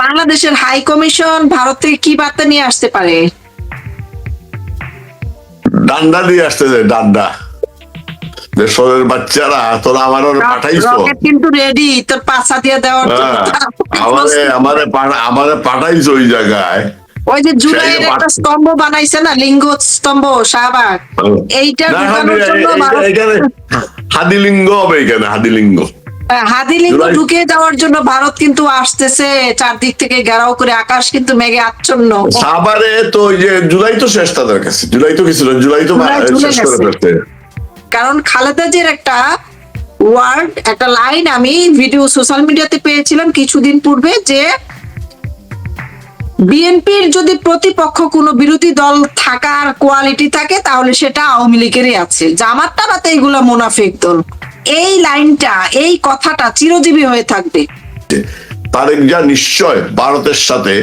বাংলাদেশের high commission Bharat থেকে কি বার্তা নিয়ে আসতে পারে? ডান্ডা দিয়ে আসতেছে, ডান্ডা। দেশের বাচ্চারা তোরা আমার পাঠাইছো, রকেট কিন্তু রেডি তোর পাছা দিয়ে দেওয়ার জন্য। আমারে পাঠাইছো ওই জায়গায়। ওই যে জুলাইয়ের একটা স্তম্ভ বানাইছে না, লিঙ্গ স্তম্ভ শাহবাগ, এইটা ঢুকানোর জন্য হাদিলিঙ্গ হবে এখানে, হাদিলিঙ্গ। হাদিলিঙ্গ ঢুকে যাওয়ার জন্য ভারত কিন্তু আসতেছে চারদিক থেকে ঘেরাও করে, আকাশ কিন্তু মেঘে আচ্ছন্ন। সাভারে তো ওই যে জুলাই তো শেষ, তাদের কাছে জুলাই তো কিছু না, জুলাই তো শেষ করে ফেলতে। কারণ খালেদা জির একটা ওয়ার্ড, একটা লাইন আমি ভিডিও সোশ্যাল মিডিয়াতে পেয়েছিলাম কিছুদিন পূর্বে, যে বিএনপির যদি প্রতিপক্ষ কোনো বিরোধী দল থাকার কোয়ালিটি থাকে তাহলে সেটা আওয়ামী লীগেরই আছে, জামাতটা বাতে এইগুলা মুনাফিক দল। এই লাইনটা, এই কথাটা চিরজীবী হয়ে থাকবে। তারেক যা নিশ্চয় ভারতের সাথে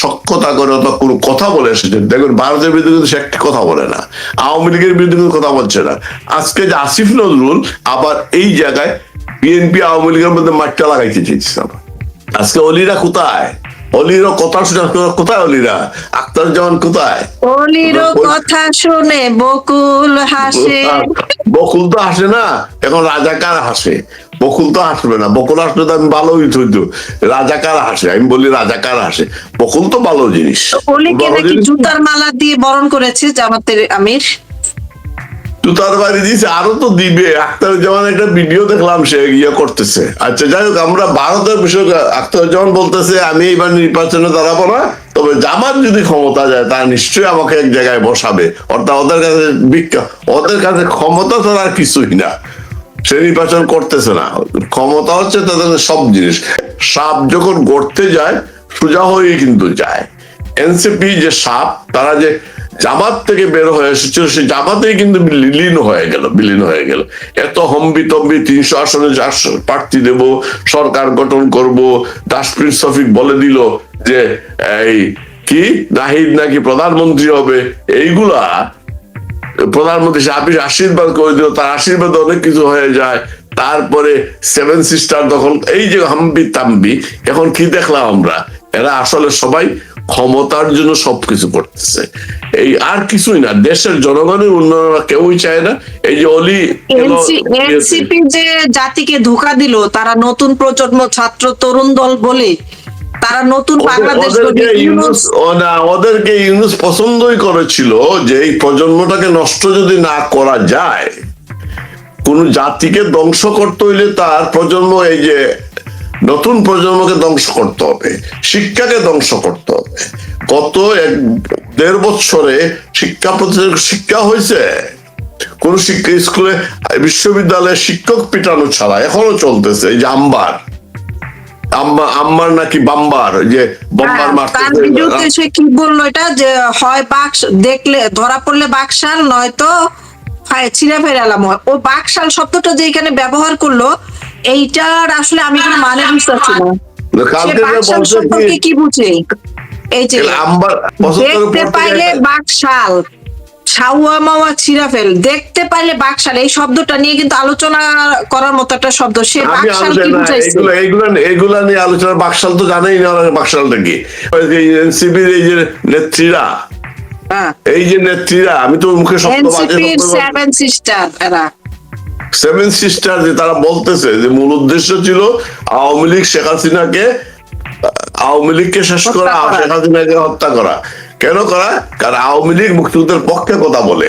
সখ্যতা করে কোনো কথা বলে এসেছেন। দেখুন ভারতের বিরুদ্ধে কিন্তু সে একটি কথা বলে না, আওয়ামী লীগের বিরুদ্ধে কিন্তু কথা বলছে না। আজকে যে আসিফ নজরুল আবার এই জায়গায় বিএনপি আওয়ামী লীগের মধ্যে মাঠটা লাগাইতে চাইছে। আজকে অলিরা কোথায়? অলিরও কথা শুনে কোথায়? অলিরা আখতারুজ্জামান কোথায়? অলিরও কথা শুনে বকুল হাসে। বকুল তো হাসে না, এখন রাজাকার হাসে। বকুল তো হাসবে না, বকুল হাসলে তো আমি ভালো হইতো। রাজাকার হাসে, আমি বলি রাজাকার হাসে। বকুল তো ভালো জিনিস। অলিকে নাকি জুতার মালা দিয়ে বরণ করেছে জামাতের আমির। জুতার বাড়ি দিয়েছে, আরো তো দিবে। আখতারুজ্জামান একটা ভিডিও দেখলাম, সে ইয়ে করতেছে। আচ্ছা যাই হোক, আমরা ভারতের বিষয়ে আখতারুজ্জামান বলতেছে আমি এবার নির্বাচনে দাঁড়াবো না, তবে জামাত যদি ক্ষমতা যায় তা নিশ্চয়ই আমাকে এক জায়গায় বসাবে। অর্থাৎ ওদের কাছে ক্ষমতা তো আর কিছুই না, সে নির্বাচন করতেছে না। ক্ষমতা হচ্ছে তাদের সব জিনিস। সাপ যখন গড়তে যায় সোজা হয়ে কিন্তু যায়। এনসিপি যে সাপ, তারা যে জামাত থেকে বের হয়ে এসেছিল, সে জামাতেই কিন্তু বিলীন হয়ে গেল। এত হম্বিতম্বি 300 আসনে প্রার্থী দেব, সরকার গঠন করব, ডাস্টবিন শফিক বলে দিল যে এই কি নাহিদ নাকি প্রধানমন্ত্রী হবে। এইগুলা প্রধানমন্ত্রী আশীর্বাদ করে দিল, তার আশীর্বাদ অনেক কিছু হয়ে যায়। তারপরে 7 সিস্টার দখল, এই যে হাম্বি তাম্বি। এখন কি দেখলাম আমরা, এরা আসলে সবাই ক্ষমতার জন্য সবকিছু করতেছে, এই আর কিছুই না। দেশের জনগণের উন্নয়ন কেউই চায় না। এই যে অলি এনসিপি যে জাতিকে ধোঁকা দিল, তারা নতুন প্রজন্ম ছাত্র তরুণ দল বলে তারা নতুন বাংলাদেশ, ওদেরকে ইউনূস পছন্দই করেছিল যে এই প্রজন্মটাকে নষ্ট যদি না করা যায়, কোন জাতিকে ধ্বংস করতে হইলে তার প্রজন্ম, এই যে নতুন প্রজন্মকে ধ্বংস করতে হবে, শিক্ষাকে ধ্বংস করতে হবে। গত 1.5 বছরে শিক্ষা প্রতিষ্ঠানে শিক্ষা হয়েছে, কোন শিক্ষা স্কুলে বিশ্ববিদ্যালয়ে শিক্ষক পিটানো ছাড়া এখনো চলতেছে। এই যে আম্বার নাকি বাম্বার, যে বাম্বার মারতে সে কি বললো এটা, যে হয় বাক্স দেখলে ধরা পড়লে বাকশাল, নয়তো ছিঁড়ে ফেরালাম। ও বাকশাল শব্দটা যে এখানে ব্যবহার করলো, এইটার আসলে আমি কোনো মানে বুঝতে পারছি না। বাকশাল সম্পর্কে কি বুঝে? এই যে দেখতে পাইলে বাকশাল, ছাউয়া মাওয়া ছিঁড়া ফেল, দেখতে পাইলে বাকশাল, এই শব্দটা নিয়ে কিন্তু আলোচনা করার মতো একটা শব্দ। সে বাকশাল কি বুঝাইছে? এগুলা নিয়ে আলোচনা, বাকশাল তো জানেই না বাকশালটা কি। এনসিপির এই যে নেত্রীরা, এই যে নেত্রীরা, আমি তো মুখে শব্দ সেভেন সিস্টার যে তারা বলতেছে যে মূল উদ্দেশ্য ছিল আওয়ামী লীগ শেখ হাসিনাকে, আওয়ামী লীগকে শেষ করা, শেখ হাসিনাকে হত্যা করা। কেন করা? কারণ আওয়ামী লীগ মুক্তিযুদ্ধের পক্ষে কথা বলে।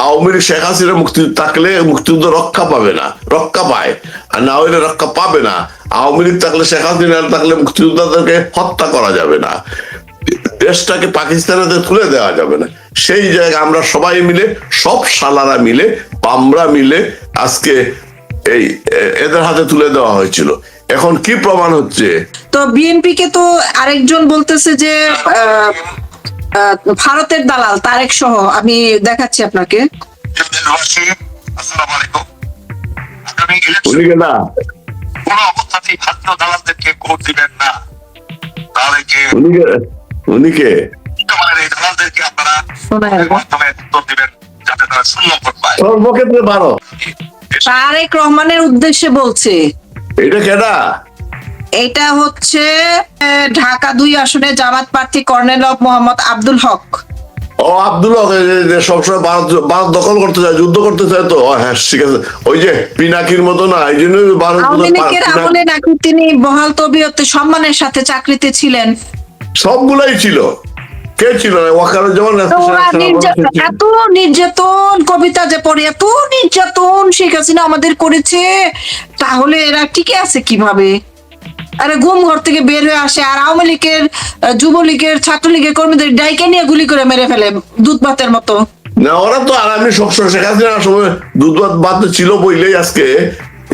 আওয়ামী লীগ শেখ হাসিনা মুক্তিযুদ্ধ থাকলে মুক্তিযুদ্ধ রক্ষা পাবে না, রক্ষা পায়, আর না হইলে রক্ষা পাবে না। আওয়ামী লীগ থাকলে, শেখ হাসিনা থাকলে মুক্তিযোদ্ধাদেরকে হত্যা করা যাবে না, দেশটাকে পাকিস্তানেতে তুলে দেওয়া যাবে না। সেই জায়গায় আমরা সবাই মিলে, সব শালারা মিলে, বামরা মিলে আজকে এই এদের হাতে তুলে দেওয়া হয়েছিল। এখন কি প্রমাণ হচ্ছে? তো বিএনপি কে তো আরেকজন বলতেছে যে ভারতের দালাল তারেক সহ, আমি দেখাচ্ছি আপনাকে। কোন অবস্থাতেই ভারতীয় দালালদেরকে ভোট দিবেন না। উনিকে দালালদেরকে আপনারা মাধ্যমে উত্তর দিবেন, যাতে তারা শূন্য ভোট পায়। সর্বক্ষেত্রে ভারত তারেক রহমানের উদ্দেশ্যে বলছে। এটা কেনা এটা হচ্ছে ঢাকা 2 আসনে জামাত প্রার্থী কর্নেল মোহাম্মদ আব্দুল হক। ও আব্দুল হক, এই যে সবসময় ভারত দখল করতে চায়, যুদ্ধ করতে চায় তো। হ্যাঁ ঠিক আছে, ওই যে পিনাকির মতো না, এই জন্য ভারত আওয়ামী লীগের আমলে নাকি তিনি বহাল তবিয়তে সম্মানের সাথে চাকরিতে ছিলেন। সবগুলাই ছিল, কে ছিল না? ওয়াকারুজ্জামান এত নির্যাতন, কবিতা যে পড়ে, এত নির্যাতন শেখ হাসিনা আমাদের করেছে, তাহলে এরা টিকে আছে কিভাবে? আরে ঘুম ঘর থেকে বের হয়ে আসে, আর আওয়ামী লীগের, যুবলীগের, ছাত্রলীগের কর্মীদের ডাইকে নিয়ে গুলি করে মেরে ফেলে দুধ ভাতের মতো। না, ওরা তো, আর আমি সবসময় শেখ হাসিনার সময় দুধ ভাত ছিল বইলেই আজকে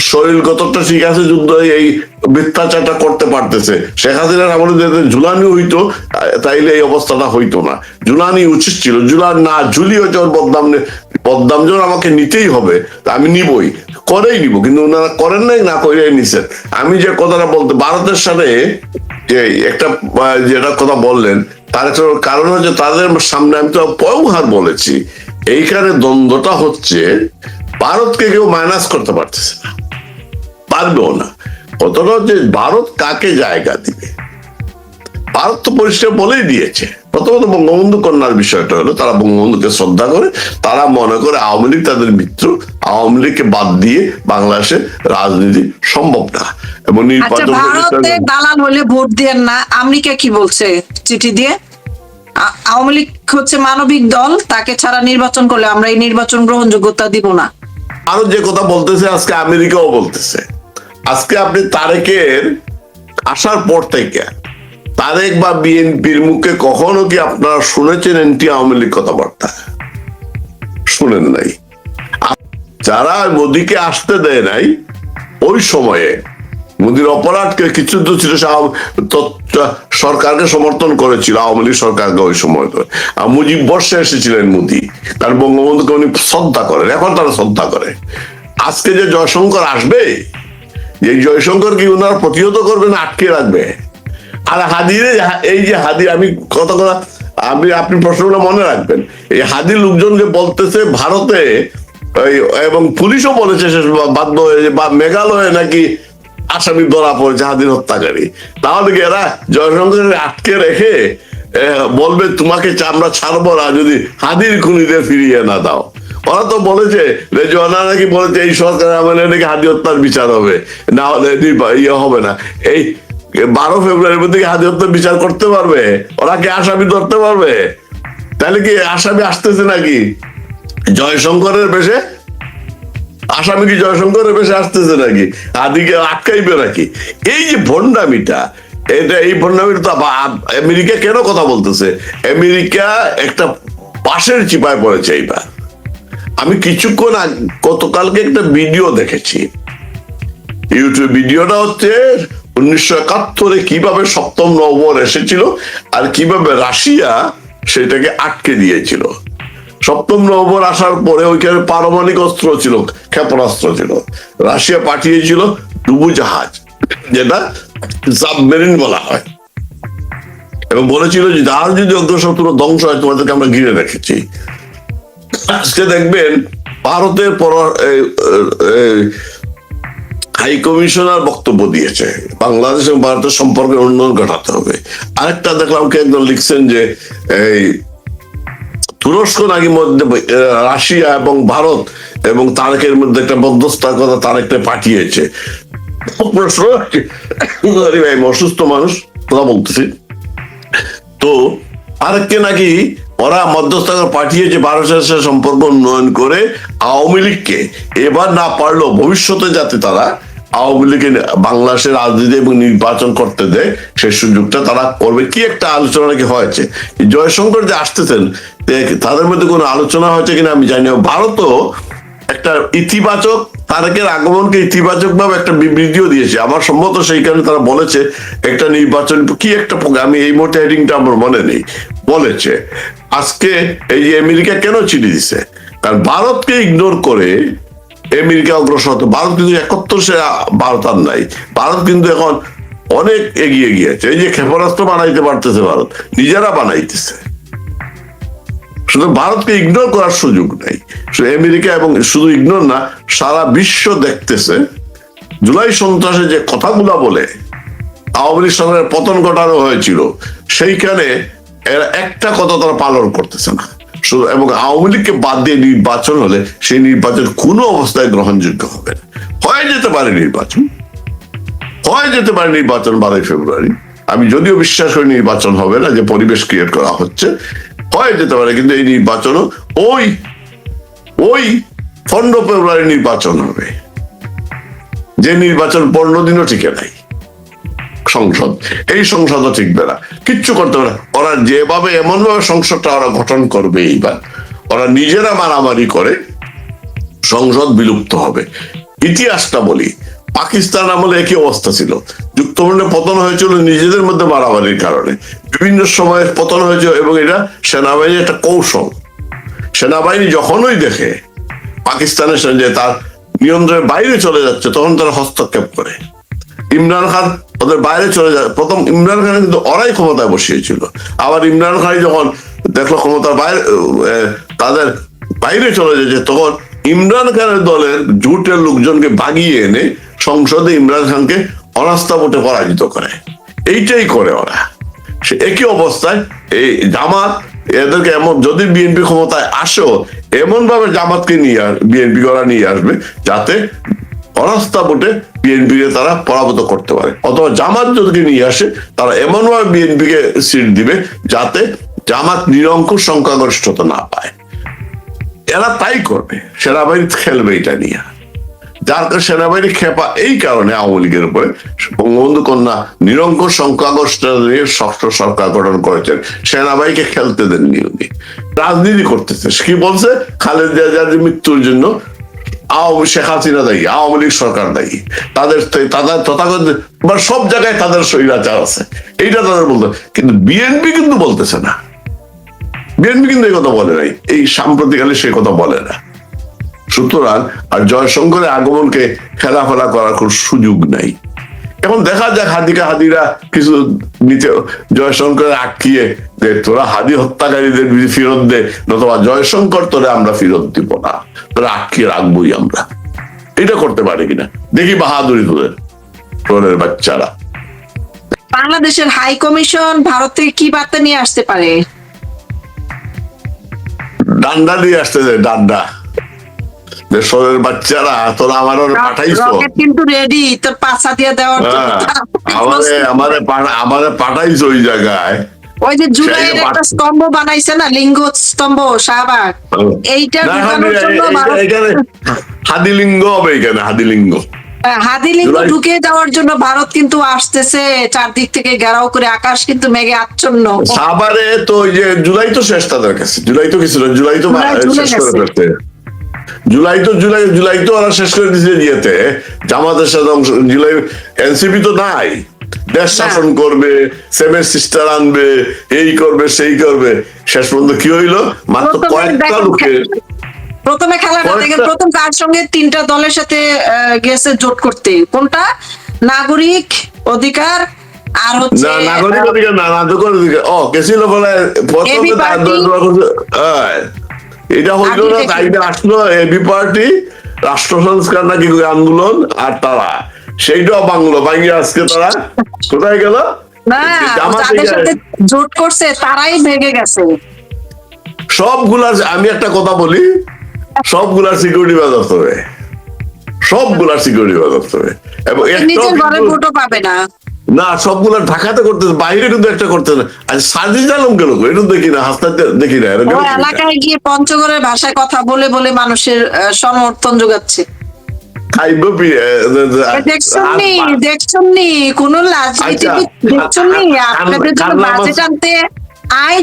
শরীরগতটা ঠিক আছে, যুদ্ধ এই মিথ্যাচারটা করতে পারতেছে। শেখ হাসিনার আমলে যদি ঝুলানি হইতো তাইলে এই অবস্থাটা হইতো না। ঝুলানি উচিত ছিল, ঝুলান না ঝুলি হয়তো ওর বদনাম যখন আমাকে নিতেই হবে, তা আমি নিবই, করেই নিব, কিন্তু ওনারা করেন নাই, না করে নিছেন। আমি যে কথাটা বলতে, ভারতের সাথে যে একটা যেটা কথা বললেন, তার একটা কারণ হচ্ছে তাদের সামনে, আমি তো পয়হার বলেছি, এইখানে দ্বন্দ্বটা হচ্ছে ভারতকে কেউ মাইনাস করতে পারতেছে না, পারবেও না। কতটা হচ্ছে ভারত কাকে জায়গা দিবে। ভারত তো পরিষ্কার বলেই দিয়েছে। প্রথমত বঙ্গবন্ধু কন্যার বিষয়টা হলো, তারা বঙ্গবন্ধুকে শ্রদ্ধা করে, তারা মনে করে আওয়ামী লীগ তাদের মিত্র, আওয়ামী লীগকে বাদ দিয়ে বাংলাদেশের রাজনীতি সম্ভব না। এবং নির্বাচন ভারতের দালাল হলে ভোট দেন না, আমেরিকা কি বলছে চিঠি দিয়ে? আওয়ামী লীগ হচ্ছে মানবিক দল, তাকে ছাড়া নির্বাচন করলে আমরা এই নির্বাচন গ্রহণযোগ্যতা দিব না। আরো যে কথা বলতেছে আজকে আমেরিকাও বলতেছে। আজকে আপনি তারেকের আসার পর থেকে তারেক বা বিএনপির মুখে কখনো কি আপনারা শুনেছেন এন্টি আওয়ামী লীগ কথাবার্তা? শুনেন নাই। যারা মোদীকে আসতে দেয় নাই ওই সময়ে, মোদীর অপরাধকে কিছু তো ছিল, সরকারকে সমর্থন করেছিল আওয়ামী লীগ সরকারকে ওই সময়। আর মুজিব বর্ষে এসেছিলেন মোদী, তার বঙ্গবন্ধুকে উনি শ্রদ্ধা করেন, এখন তারা শ্রদ্ধা করে। আজকে যে জয়শঙ্কর আসবে, এই জয়শঙ্কর কি ওনারা প্রতিহত করবে না আটকে রাখবে? আর হাদিরে, এই যে হাদির, আমি কথা আপনি প্রশ্নগুলো মনে রাখবেন, এই হাদির লোকজন যে বলতেছে ভারতে, এবং পুলিশও বলেছে শেষ বাধ্য হয়ে, বা মেঘালয়ে নাকি আসামি ধরা পড়েছে হাদির হত্যাকারী। তাহলে কি এরা জয়শঙ্করের আটকে রেখে বলবে তোমাকে আমরা ছাড়বো না যদি হাদির খুনিদের ফিরিয়ে না দাও? ওরা তো বলেছে, রেজওয়ানা নাকি বলেছে এই সরকার আমলে নাকি হাদি হত্যার বিচার হবে, না হলে ইয়ে হবে না। এই 12 ফেব্রুয়ারির মধ্যে কি হাদি হত্যার বিচার করতে পারবে? ওরা কি আসামি ধরতে পারবে? তাহলে কি আসামি আসতেছে নাকি জয়শঙ্করের বেশে? আসামি কি জয়শঙ্করের বেশে আসতেছে নাকি? হাদিকে আটকাইবে নাকি? এই যে ভণ্ডামিটা, এই ভণ্ডামিটা তো আমেরিকা কেন কথা বলতেছে? আমেরিকা একটা পাশের চিপায় পড়েছে এইবার। আমি কিছুক্ষণ গতকালকে একটা ভিডিও দেখেছি, ইউটিউব ভিডিওটা হচ্ছে 1971 কিভাবে সপ্তম নভেম্বর এসেছিল আর কিভাবে রাশিয়া সেটাকে আটকে দিয়েছিল। সপ্তম নভেম্বর আসার পরে ওইখানে পারমাণবিক অস্ত্র ছিল, ক্ষেপণাস্ত্র ছিল, রাশিয়া পাঠিয়েছিল ডুবোজাহাজ, যেটা সাবমেরিন বলা হয়, এবং বলেছিল যে জাহাজ যদি অগ্রশত্রু ধ্বংস হয় তোমাদেরকে আমরা ঘিরে রেখেছি। আজকে দেখবেন ভারতের হাই কমিশনার বক্তব্য দিয়েছে, বাংলাদেশ এবং ভারতের সম্পর্কের উন্নয়ন ঘটাতে হবে। আরেকটা দেখলাম কে একজন লিখছেন যে এই তুরস্ক নাকি মধ্যে রাশিয়া এবং ভারত এবং তারেকের মধ্যে একটা মধ্যস্থার কথা তারেককে পাঠিয়েছে। প্রশ্ন, অসুস্থ মানুষ কথা বলতেছি তো, তারেককে নাকি ওরা মধ্যস্থতা পাঠিয়েছে ভারতের সাথে সম্পর্ক উন্নয়ন করে আওয়ামী লীগকে এবার না পারলেও ভবিষ্যতে যাতে তারা আওয়ামী লীগের বাংলাদেশের রাজনীতি এবং নির্বাচন করতে দেয় সেই সুযোগটা তারা করবে। কি একটা আলোচনা নাকি হয়েছে, জয়শঙ্কর যে আসতেছেন তাদের মধ্যে কোনো আলোচনা হয়েছে কিনা আমি জানি না। ভারতও একটা ইতিবাচক, তারেকের আগমনকে ইতিবাচক ভাবে একটা বিবৃতিও দিয়েছে আমার সম্ভবত, সেইখানে তারা বলেছে একটা নির্বাচন কি একটা, আমি এই মুহূর্তে হেডিংটা আমার মনে নেই, বলেছে আজকে এই যে আমেরিকা কেন চিঠি দিছে, কারণ ভারতকে ইগনোর করে আমেরিকা অগ্রসর হতো। ভারত কিন্তু 71 সে ভারত আর নাই, ভারত কিন্তু এখন অনেক এগিয়ে গিয়েছে। এই যে ক্ষেপণাস্ত্র বানাইতে পারতেছে ভারত, নিজেরা বানাইতেছে, শুধু ভারতকে ইগনোর করার সুযোগ নেই। আমেরিকা এবং শুধু ইগনোর না, সারা বিশ্ব দেখতেছে জুলাই সন্ত্রাসে যে কথাগুলা বলে আওয়ামী লীগ সরকারের পতন ঘটানো হয়েছিল, সেইখানে এরা একটা কথা তারা পালন করতেছে না। এবং আওয়ামী লীগকে বাদ দিয়ে নির্বাচন হলে সেই নির্বাচন কোনো অবস্থায় গ্রহণযোগ্য হবে না। হয়ে যেতে পারে নির্বাচন, হয়ে যেতে পারে নির্বাচন 12 ফেব্রুয়ারি। আমি যদিও বিশ্বাস করি নির্বাচন হবে না, যে পরিবেশ ক্রিয়েট করা হচ্ছে, হয়ে যেতে পারে, কিন্তু এই নির্বাচনও ওই 15 ফেব্রুয়ারি নির্বাচন হবে, যে নির্বাচন 15 দিনও টিকে নাই। সংসদ, এই সংসদও টিকবে না, কিচ্ছু করতে পারে না। ওরা যেভাবে এমন ভাবে সংসদটা ওরা গঠন করবে, এইবার ওরা নিজেরা মারামারি করে সংসদ বিলুপ্ত হবে। ইতিহাসটা বলি, পাকিস্তান আমলে একই অবস্থা ছিল। যুক্তফ্রন্টের পতন হয়েছিল নিজেদের মধ্যে মারামারির কারণে, বিভিন্ন সময়ে পতন হয়েছিল, এবং এটা সেনাবাহিনীর একটা কৌশল। সেনাবাহিনী যখনই দেখে পাকিস্তানের সঙ্গে তার নিয়ন্ত্রণের বাইরে চলে যাচ্ছে, তখন তারা হস্তক্ষেপ করে। ইমরান খান ওদের বাইরে চলে যায়, প্রথম ইমরান খান কিন্তু ওরাই ক্ষমতায় বসিয়েছিল। আবার ইমরান খান যখন দেখলো ক্ষমতার বাইরে, তাদের বাইরে চলে যাচ্ছে, তখন ইমরান খানের দলের জোটের লোকজনকে বাগিয়ে এনে সংসদে ইমরান খানকে অনাস্থা ভোটে পরাজিত করে। এইটাই করে ওরা। সে একই অবস্থায় এই জামাত এদেরকে এমন, যদি বিএনপি ক্ষমতায় আসেও এমন ভাবে জামাতকে বিএনপি করা নিয়ে আসবে যাতে অনাস্থা ভোটে বিএনপি কে তারা পরাভূত করতে পারে, অথবা জামাত যদি নিয়ে আসে তারা এমন ভাবে বিএনপি কে সিট দিবে যাতে জামাত নিরঙ্কুশ সংখ্যাগরিষ্ঠতা না পায়। এরা তাই করবে, সেনাবাহিনী খেলবে এটা নিয়ে। যার কারণে সেনাবাহিনী খেপা এই কারণে আওয়ামী লীগের উপরে, বঙ্গবন্ধু কন্যা নিরঙ্কুশ সংখ্যাগরিষ্ঠতা নিয়ে ষষ্ঠ সরকার গঠন করেছেন, সেনাবাহিনীকে খেলতে দেননি উনি, রাজনীতি করতেছে। কি বলছে, খালেদা জিয়ার মৃত্যুর জন্য শেখ হাসিনা দায়ী, আওয়ামী লীগ সরকার দায়ী, তাদের তথাকথিত সব জায়গায় তাদের স্বৈরাচার আছে, এইটা তাদের বলতে। কিন্তু বিএনপি কিন্তু বলতেছে না, বিএনপি কিন্তু এই কথা বলে নাই, এই সাম্প্রতিককালে সেই কথা বলে না। সুতরাং আর জয়শঙ্করের আগমনকে খেলাফেলা করার কোন সুযোগ নাই। এখন দেখা যাক হাদিরা কিছু নিচে জয়শঙ্করের আটকিয়ে যে তোরা হাদি হত্যাকারীদের ফেরত দে, নতুবা জয়শঙ্কর তোরে আমরা ফেরত দিব না, তোরা আটকিয়ে রাখবোই আমরা। এটা করতে পারে কিনা দেখি, বাহাদুরি তোদের বাচ্চারা। বাংলাদেশের হাই কমিশন ভারত থেকে কি বার্তা নিয়ে আসতে পারে? ডান্ডা দিয়ে আসতেছে, ডান্ডা। দেশের বাচ্চারা, তোরা আমার পাঠাইছো, কিন্তু রেডি তোর পাছা দিয়ে দেওয়ার জন্য। আমাদের পাঠাইছো ওই জায়গায়। ওই যে জুলাইয়ের একটা স্তম্ভ বানাইছে না, লিঙ্গ স্তম্ভ শাহবাগ, এইটা ঢুকানোর জন্য এখানে হাদিলিঙ্গ হবে, এখানে হাদিলিঙ্গ ঢুকে যাওয়ার জন্য ভারত কিন্তু আসতেছে চারদিক থেকে ঘেরাও করে, আকাশ কিন্তু মেঘে আচ্ছন্ন। সাভারে তো ওই যে জুলাই তো শেষ তাদের কাছে, জুলাই তো কিছু না, জুলাই তো শেষ করে ফেলতে, জুলাই তো ওরা শেষ করে দিচ্ছে দিয়েতে জামাতের সাথে অংশ। জুলাই এনসিপি তো নাই, দেশ শাসন করবে, সেমের সিস্টার আনবে, এই করবে সেই করবে। শেষ পর্যন্ত কি হইলো, মাত্র কয়েকটা লোকের প্রথমে খেলাটা দেখে, প্রথম কার সঙ্গে 3টা দলের সাথে গেছে জোট করতে, কোনটা? নাগরিক অধিকার আর হচ্ছে নাগরিক অধিকার না, নাগরিক অধিকার গেছিল বলে প্রথমে এটা হইল না, তাই না আসলো এবি পার্টি, রাষ্ট্র সংস্কার নাকি আন্দোলন, আর তারা সেইটাও বাংলো ভাঙিয়ে আজকে তারা কোথায় গেল? না, যাদের সাথে জোট করছে তারাই ভেঙে গেছে সবগুলা। আমি একটা কথা বলি, সবগুলার সিকিউরিটি বাজাতে হবে, সবগুলার সিকিউরিটি বাজাতে হবে, এবং নিজের ঘরে ভোটও পাবে না। না, সবগুলা ঢাকাতে করতে, বাইরে কিন্তু একটা করতে না। আর সাজিদ আলম গেল, এটা দেখি না, হাসতে দেখি না, এলাকায় গিয়ে পঞ্চগড়ের ভাষায় কথা বলে বলে মানুষের সমর্থন যোগাচ্ছে। দেখছুননি কোন রাজনীতিবিদ, দেখছুননি আপনাদের জন্য বাজেট আনতে আই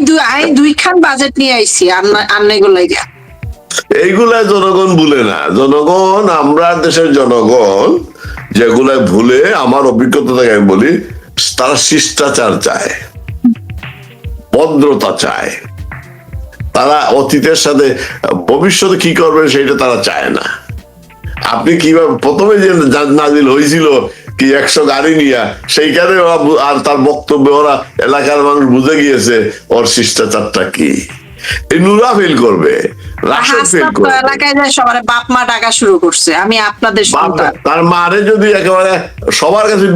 2খান বাজেট নিয়ে আইছি আন্নাগুলাই। এইগুলা জনগণ ভুলে না, জনগণ, আমরা দেশের জনগণ যেগুলা ভুলে, আমার অভিজ্ঞতা থেকে আমি বলি, তারা শিষ্টাচার চায়, ভদ্রতা চায়, তারা অতীতের সাথে ভবিষ্যতে কি করবেন সেটা তারা চায় না। আপনি কিভাবে প্রথমে যে নাজিল হয়েছিল কি 100 গাড়ি নিয়ে, সেইখানে আর তার বক্তব্য ওরা এলাকার মানুষ বুঝে গিয়েছে ওর শিষ্টাচারটা কি। এই নুরা ফেল করবে, এলাকায় যায় সবার বাপ মা ডাকা শুরু করছে, আমি আপনাদের সন্তান, তার মারে যদি একেবারে সবার কাছে